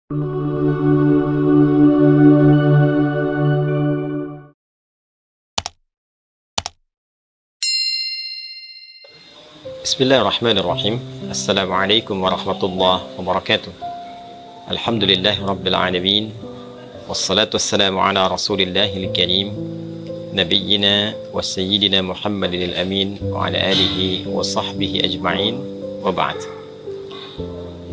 Bismillahirrahmanirrahim. Assalamualaikum warahmatullahi wabarakatuh. Alhamdulillahi rabbil alamin. Wassalatu wassalamu ala rasulillahil karim, nabiyyina wa sayyidina Muhammadin al-amin wa ala alihi wa sahbihi ajma'in, wa ba'd.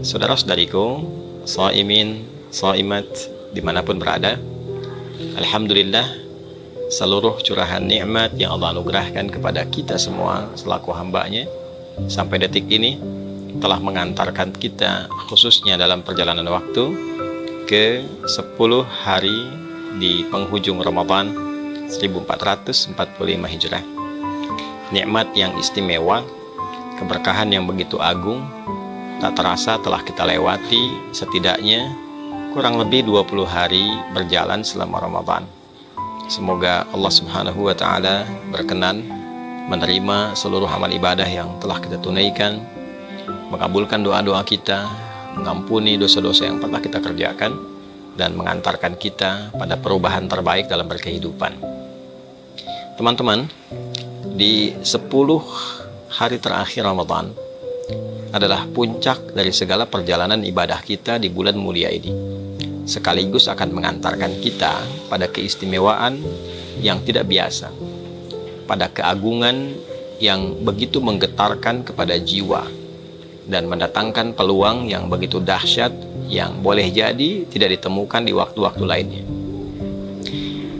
Saudara-saudariku, shaimin, shaimat dimanapun berada, alhamdulillah, seluruh curahan nikmat yang Allah anugerahkan kepada kita semua selaku hambanya sampai detik ini telah mengantarkan kita khususnya dalam perjalanan waktu ke 10 hari di penghujung Ramadan 1445 Hijrah. Nikmat yang istimewa, keberkahan yang begitu agung, tak terasa telah kita lewati setidaknya kurang lebih 20 hari berjalan selama Ramadan. Semoga Allah Subhanahu wa Ta'ala berkenan menerima seluruh amal ibadah yang telah kita tunaikan, mengabulkan doa-doa kita, mengampuni dosa-dosa yang pernah kita kerjakan, dan mengantarkan kita pada perubahan terbaik dalam berkehidupan. Teman-teman, di 10 hari terakhir Ramadan adalah puncak dari segala perjalanan ibadah kita di bulan mulia ini, sekaligus akan mengantarkan kita pada keistimewaan yang tidak biasa, pada keagungan yang begitu menggetarkan kepada jiwa, dan mendatangkan peluang yang begitu dahsyat yang boleh jadi tidak ditemukan di waktu-waktu lainnya.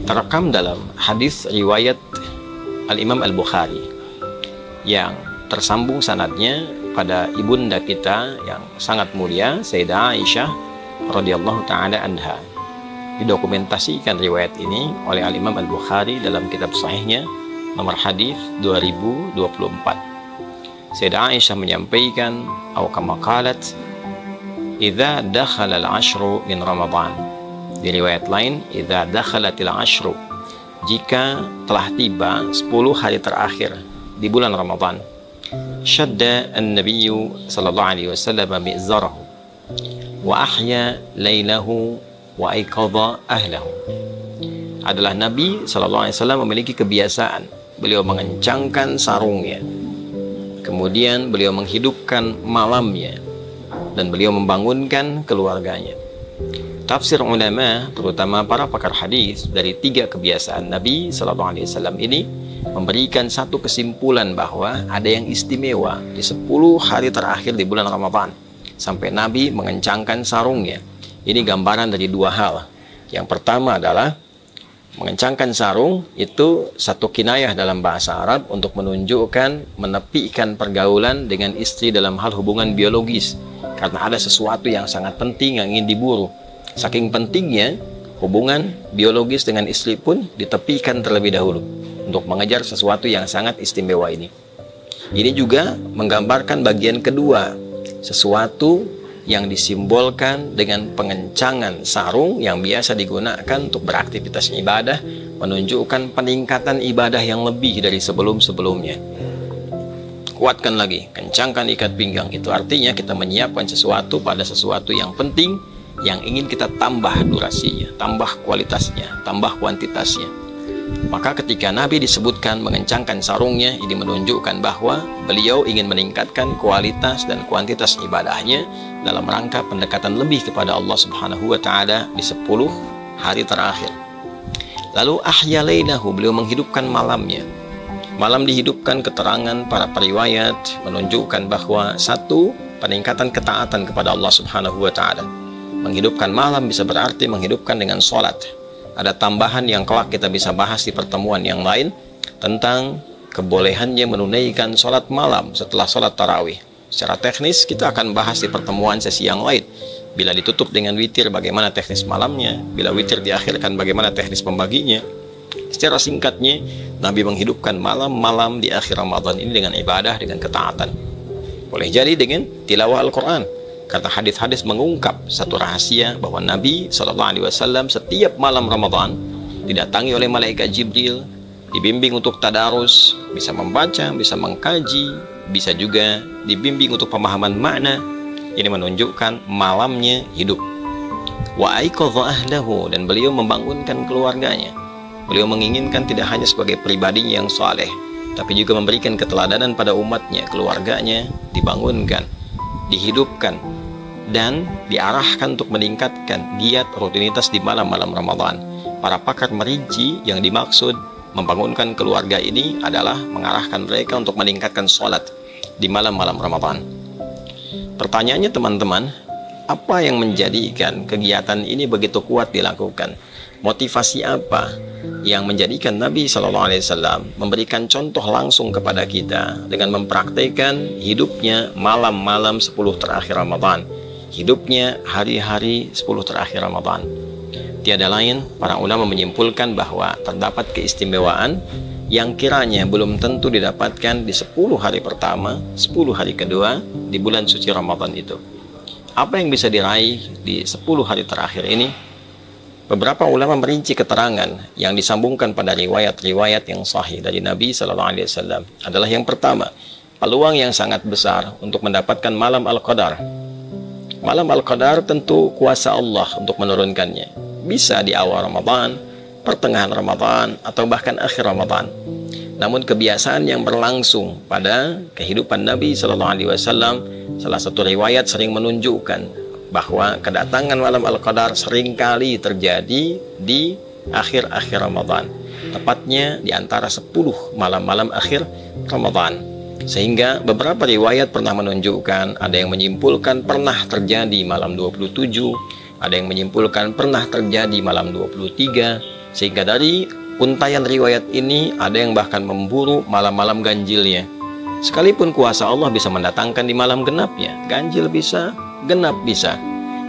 Terekam dalam hadis riwayat Al-Imam Al-Bukhari yang tersambung sanadnya pada ibunda kita yang sangat mulia, Sayyidah Aisyah radhiyallahu ta'ala anha. Didokumentasikan riwayat ini oleh Al-Imam Al-Bukhari dalam kitab sahihnya nomor hadis 2024. Sayyidah Aisyah menyampaikan, atau kama qalat, idza dakhala al-ashru min Ramadan. Di riwayat lain, idza dakhalatil ashru, jika telah tiba 10 hari terakhir di bulan Ramadan, syadda an-nabiyyu sallallahu alaihi wasallam mi'zarahu wa ahya lailahu wa aiqadha ahlahu. Adalah Nabi sallallahu alaihi wasallam memiliki kebiasaan beliau mengencangkan sarungnya, kemudian beliau menghidupkan malamnya, dan beliau membangunkan keluarganya. Tafsir ulama, terutama para pakar hadis, dari 3 kebiasaan Nabi sallallahu alaihi wasallam ini memberikan satu kesimpulan bahwa ada yang istimewa di 10 hari terakhir di bulan Ramadan sampai Nabi mengencangkan sarungnya. Ini gambaran dari 2 hal. Yang pertama adalah mengencangkan sarung itu satu kinayah dalam bahasa Arab untuk menunjukkan menepikan pergaulan dengan istri dalam hal hubungan biologis, karena ada sesuatu yang sangat penting yang ingin diburu. Saking pentingnya, hubungan biologis dengan istri pun ditepikan terlebih dahulu untuk mengejar sesuatu yang sangat istimewa ini. Ini juga menggambarkan bagian kedua, sesuatu yang disimbolkan dengan pengencangan sarung yang biasa digunakan untuk beraktivitas ibadah, menunjukkan peningkatan ibadah yang lebih dari sebelum-sebelumnya. Kuatkan lagi, kencangkan ikat pinggang, itu artinya kita menyiapkan sesuatu pada sesuatu yang penting, yang ingin kita tambah durasinya, tambah kualitasnya, tambah kuantitasnya. Maka ketika Nabi disebutkan mengencangkan sarungnya, ini menunjukkan bahwa beliau ingin meningkatkan kualitas dan kuantitas ibadahnya dalam rangka pendekatan lebih kepada Allah Subhanahu wa Ta'ala di 10 hari terakhir. Lalu ahya lailahu, beliau menghidupkan malamnya. Malam dihidupkan, keterangan para periwayat menunjukkan bahwa satu, peningkatan ketaatan kepada Allah Subhanahu wa Ta'ala. Menghidupkan malam bisa berarti menghidupkan dengan sholat. Ada tambahan yang kelak kita bisa bahas di pertemuan yang lain tentang kebolehannya menunaikan sholat malam setelah sholat tarawih. Secara teknis kita akan bahas di pertemuan sesi yang lain. Bila ditutup dengan witir, bagaimana teknis malamnya. Bila witir diakhirkan, bagaimana teknis pembaginya. Secara singkatnya, Nabi menghidupkan malam-malam di akhir Ramadan ini dengan ibadah, dengan ketaatan. Boleh jadi dengan tilawah Al-Quran, karena hadis-hadis mengungkap satu rahasia bahwa Nabi SAW setiap malam Ramadan didatangi oleh malaikat Jibril, dibimbing untuk tadarus, bisa membaca, bisa mengkaji, bisa juga dibimbing untuk pemahaman makna. Ini menunjukkan malamnya hidup. Wa aiqadha ahlahu, dan beliau membangunkan keluarganya. Beliau menginginkan tidak hanya sebagai pribadi yang saleh, tapi juga memberikan keteladanan pada umatnya, keluarganya dibangunkan, dihidupkan, dan diarahkan untuk meningkatkan giat rutinitas di malam-malam Ramadan. Para pakar merinci yang dimaksud membangunkan keluarga ini adalah mengarahkan mereka untuk meningkatkan sholat di malam-malam Ramadan. Pertanyaannya teman-teman, apa yang menjadikan kegiatan ini begitu kuat dilakukan? Motivasi apa yang menjadikan Nabi SAW memberikan contoh langsung kepada kita dengan mempraktikkan hidupnya malam-malam 10 terakhir Ramadan, hidupnya hari-hari 10 terakhir Ramadan? Tiada lain, para ulama menyimpulkan bahwa terdapat keistimewaan yang kiranya belum tentu didapatkan di 10 hari pertama, 10 hari kedua di bulan suci Ramadan itu. Apa yang bisa diraih di 10 hari terakhir ini? Beberapa ulama merinci keterangan yang disambungkan pada riwayat-riwayat yang sahih dari Nabi SAW adalah yang pertama, peluang yang sangat besar untuk mendapatkan malam Al-Qadar. Malam Al-Qadar tentu kuasa Allah untuk menurunkannya. Bisa di awal Ramadan, pertengahan Ramadan, atau bahkan akhir Ramadan. Namun kebiasaan yang berlangsung pada kehidupan Nabi SAW, salah satu riwayat sering menunjukkan bahwa kedatangan malam Al-Qadar seringkali terjadi di akhir-akhir Ramadan, tepatnya di antara 10 malam-malam akhir Ramadan. Sehingga beberapa riwayat pernah menunjukkan, ada yang menyimpulkan pernah terjadi malam 27, ada yang menyimpulkan pernah terjadi malam 23, sehingga dari untaian riwayat ini ada yang bahkan memburu malam-malam ganjilnya. Sekalipun kuasa Allah bisa mendatangkan di malam genapnya, ganjil bisa, genap bisa.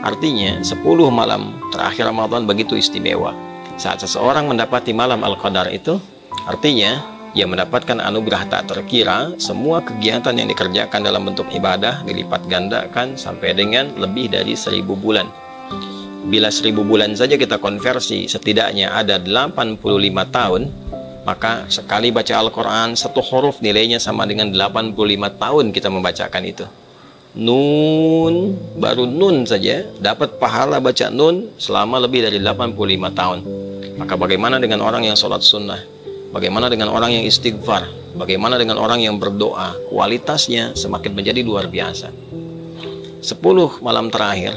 Artinya 10 malam terakhir Ramadan begitu istimewa. Saat seseorang mendapati malam Al-Qadar itu, artinya ia mendapatkan anugerah tak terkira. Semua kegiatan yang dikerjakan dalam bentuk ibadah dilipat gandakan sampai dengan lebih dari 1000 bulan. Bila 1000 bulan saja kita konversi, setidaknya ada 85 tahun, maka sekali baca Al-Quran, satu huruf nilainya sama dengan 85 tahun kita membacakan itu. Nun, baru nun saja dapat pahala baca nun selama lebih dari 85 tahun. Maka bagaimana dengan orang yang sholat sunnah? Bagaimana dengan orang yang istighfar? Bagaimana dengan orang yang berdoa? Kualitasnya semakin menjadi luar biasa. 10 malam terakhir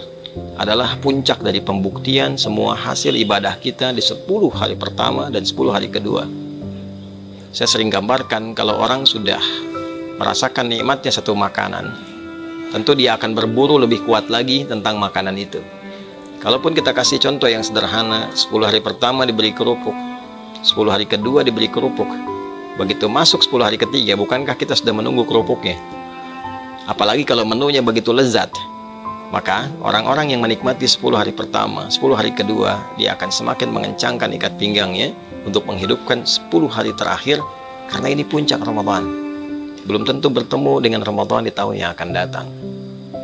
adalah puncak dari pembuktian semua hasil ibadah kita di 10 hari pertama dan 10 hari kedua. Saya sering gambarkan, kalau orang sudah merasakan nikmatnya satu makanan, tentu dia akan berburu lebih kuat lagi tentang makanan itu. Kalaupun kita kasih contoh yang sederhana, 10 hari pertama diberi kerupuk, 10 hari kedua diberi kerupuk, begitu masuk 10 hari ketiga, bukankah kita sudah menunggu kerupuknya? Apalagi kalau menunya begitu lezat. Maka orang-orang yang menikmati 10 hari pertama, 10 hari kedua, dia akan semakin mengencangkan ikat pinggangnya untuk menghidupkan 10 hari terakhir, karena ini puncak Ramadan. Belum tentu bertemu dengan Ramadan di tahun yang akan datang.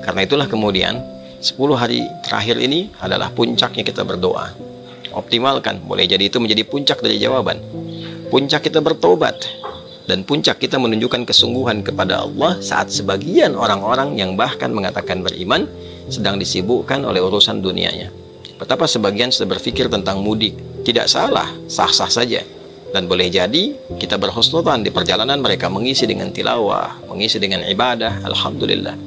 Karena itulah kemudian 10 hari terakhir ini adalah puncaknya kita berdoa. Optimalkan, boleh jadi itu menjadi puncak dari jawaban. Puncak kita bertobat, dan puncak kita menunjukkan kesungguhan kepada Allah saat sebagian orang-orang yang bahkan mengatakan beriman sedang disibukkan oleh urusan dunianya. Betapa sebagian sudah berpikir tentang mudik. Tidak salah, sah-sah saja. Dan boleh jadi kita berhusnudzan di perjalanan mereka mengisi dengan tilawah, mengisi dengan ibadah, alhamdulillah.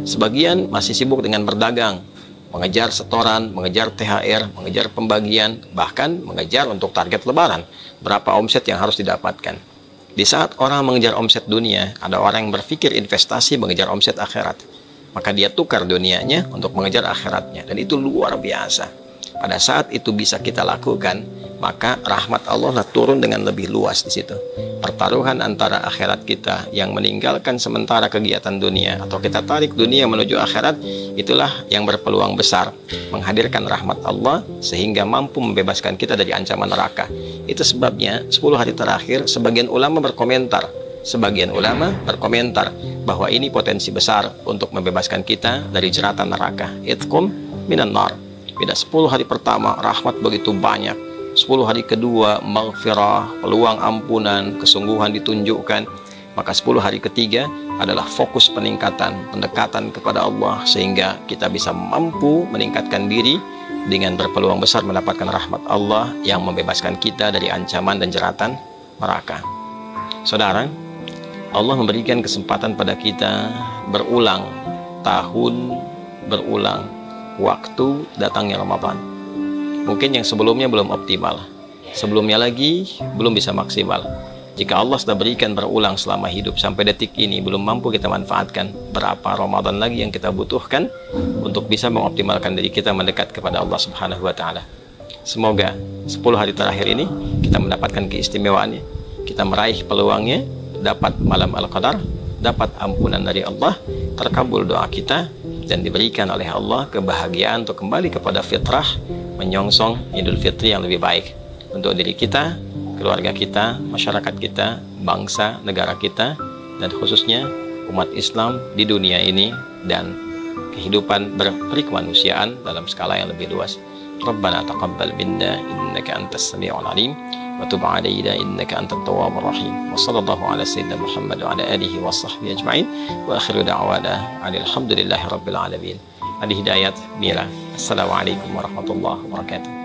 Sebagian masih sibuk dengan berdagang, mengejar setoran, mengejar THR, mengejar pembagian, bahkan mengejar untuk target lebaran, berapa omset yang harus didapatkan. Di saat orang mengejar omset dunia, ada orang yang berpikir investasi mengejar omset akhirat. Maka dia tukar dunianya untuk mengejar akhiratnya, dan itu luar biasa. Pada saat itu bisa kita lakukan, maka rahmat Allah turun dengan lebih luas di situ. Pertaruhan antara akhirat kita yang meninggalkan sementara kegiatan dunia, atau kita tarik dunia menuju akhirat, itulah yang berpeluang besar menghadirkan rahmat Allah sehingga mampu membebaskan kita dari ancaman neraka. Itu sebabnya 10 hari terakhir sebagian ulama berkomentar bahwa ini potensi besar untuk membebaskan kita dari jeratan neraka. Itqum minan nar. Bila 10 hari pertama rahmat begitu banyak, 10 hari kedua maghfirah, peluang ampunan, kesungguhan ditunjukkan, maka 10 hari ketiga adalah fokus peningkatan, pendekatan kepada Allah, sehingga kita bisa mampu meningkatkan diri dengan berpeluang besar mendapatkan rahmat Allah yang membebaskan kita dari ancaman dan jeratan neraka. Saudara, Allah memberikan kesempatan pada kita berulang tahun, berulang waktu datangnya Ramadan. Mungkin yang sebelumnya belum optimal, sebelumnya lagi belum bisa maksimal. Jika Allah sudah berikan berulang selama hidup sampai detik ini belum mampu kita manfaatkan, berapa Ramadan lagi yang kita butuhkan untuk bisa mengoptimalkan diri kita mendekat kepada Allah Subhanahu wa Ta'ala. Semoga 10 hari terakhir ini kita mendapatkan keistimewaannya, kita meraih peluangnya, dapat malam Al-Qadar, dapat ampunan dari Allah, terkabul doa kita, dan diberikan oleh Allah kebahagiaan untuk kembali kepada fitrah, menyongsong Idul Fitri yang lebih baik untuk diri kita, keluarga kita, masyarakat kita, bangsa, negara kita, dan khususnya umat Islam di dunia ini dan kehidupan berperikemanusiaan dalam skala yang lebih luas. Rabbana taqabbal minna innaka antas sami'ul alim wa tub 'alaina innaka antat tawwabur rahim. Wa sallallahu ala sayyidina Muhammad wa ala alihi wa sahbihi ajma'in. Wa akhiru da'wana alhamdulillahi rabbil alamin. Adi Hidayat Mira. Assalamualaikum warahmatullahi wabarakatuh.